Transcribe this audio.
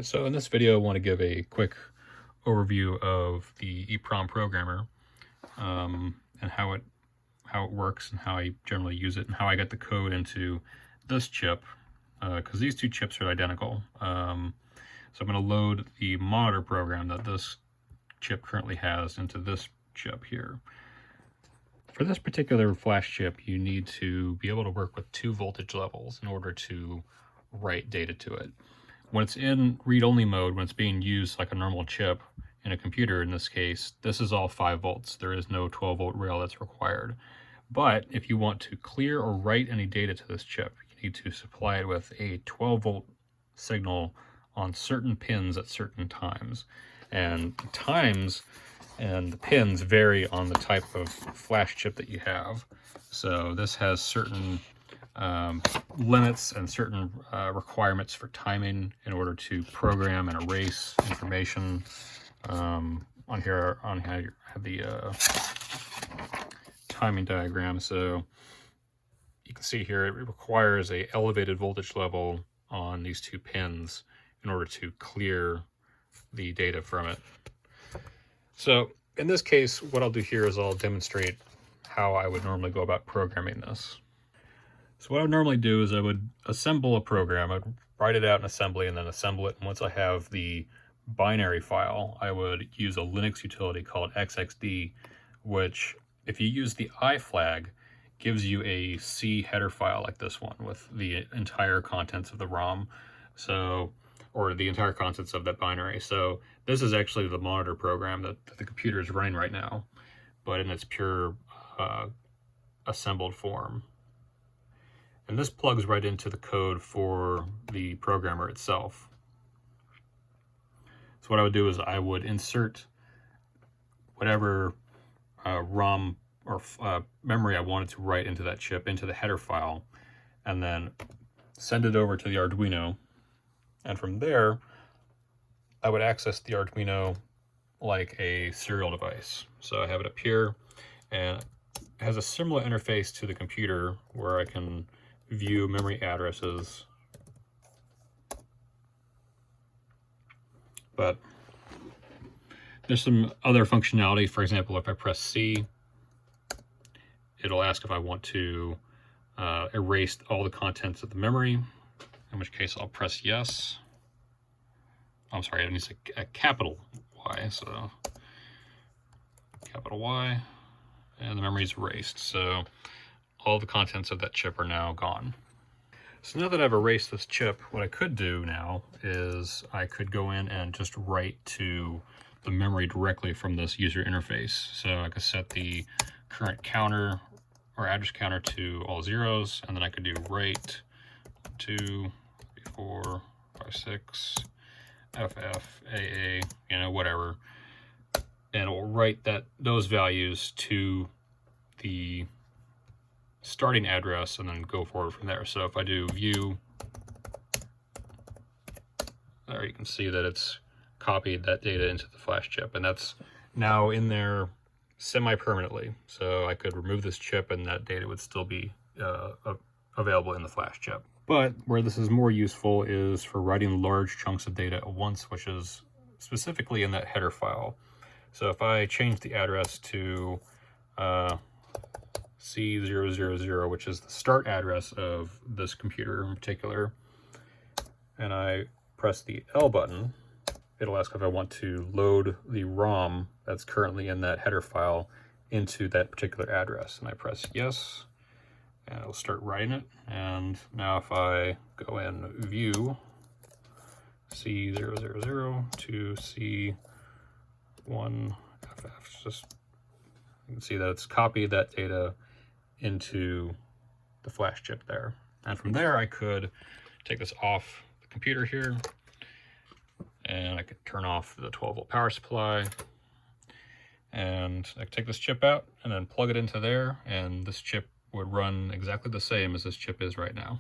Alright, so in this video I want to give a quick overview of the EEPROM programmer and how it works and how I generally use it and how I get the code into this chip, because these two chips are identical. So I'm going to load the monitor program that this chip currently has into this chip here. For this particular flash chip, you need to be able to work with 2 voltage levels in order to write data to it. When it's in read-only mode, when it's being used like a normal chip in a computer in this case, this is all 5 volts. There is no 12-volt rail that's required. But if you want to clear or write any data to this chip, you need to supply it with a 12-volt signal on certain pins at certain times. And the times and the pins vary on the type of flash chip that you have. So this has certain limits and certain requirements for timing in order to program and erase information. On here I have the timing diagram, so you can see here it requires a elevated voltage level on these 2 pins in order to clear the data from it. So in this case, what I'll do here is I'll demonstrate how I would normally go about programming this. So what I would normally do is I would assemble a program. I'd write it out in assembly and then assemble it. And once I have the binary file, I would use a Linux utility called XXD, which, if you use the I flag, gives you a C header file like this one with the entire contents of the ROM, or the entire contents of that binary. So this is actually the monitor program that the computer is running right now, but in its pure assembled form. And this plugs right into the code for the programmer itself. So what I would do is I would insert whatever ROM or memory I wanted to write into that chip into the header file, and then send it over to the Arduino. And from there, I would access the Arduino like a serial device. So I have it up here, and it has a similar interface to the computer where I can view memory addresses, but there's some other functionality. For example, if I press C, it'll ask if I want to erase all the contents of the memory, in which case I'll press yes. I'm sorry, it needs a capital Y, so capital Y, and the memory is erased. So all the contents of that chip are now gone. So now that I've erased this chip, what I could do now is I could go in and just write to the memory directly from this user interface. So I could set the current counter or address counter to all zeros, and then I could do write 2, 3, 4, 5, 6, FF, AA, whatever. And it will write those values to the starting address and then go forward from there. So if I do view, there you can see that it's copied that data into the flash chip, and that's now in there semi-permanently. So I could remove this chip and that data would still be available in the flash chip. But where this is more useful is for writing large chunks of data at once, which is specifically in that header file. So if I change the address to C000, which is the start address of this computer in particular, and I press the L button, it'll ask if I want to load the ROM that's currently in that header file into that particular address. And I press yes, and it'll start writing it. And now if I go in view C000 to C1FF, you can see that it's copied that data into the flash chip there. And from there I could take this off the computer here, and I could turn off the 12-volt power supply, and I could take this chip out and then plug it into there, and this chip would run exactly the same as this chip is right now.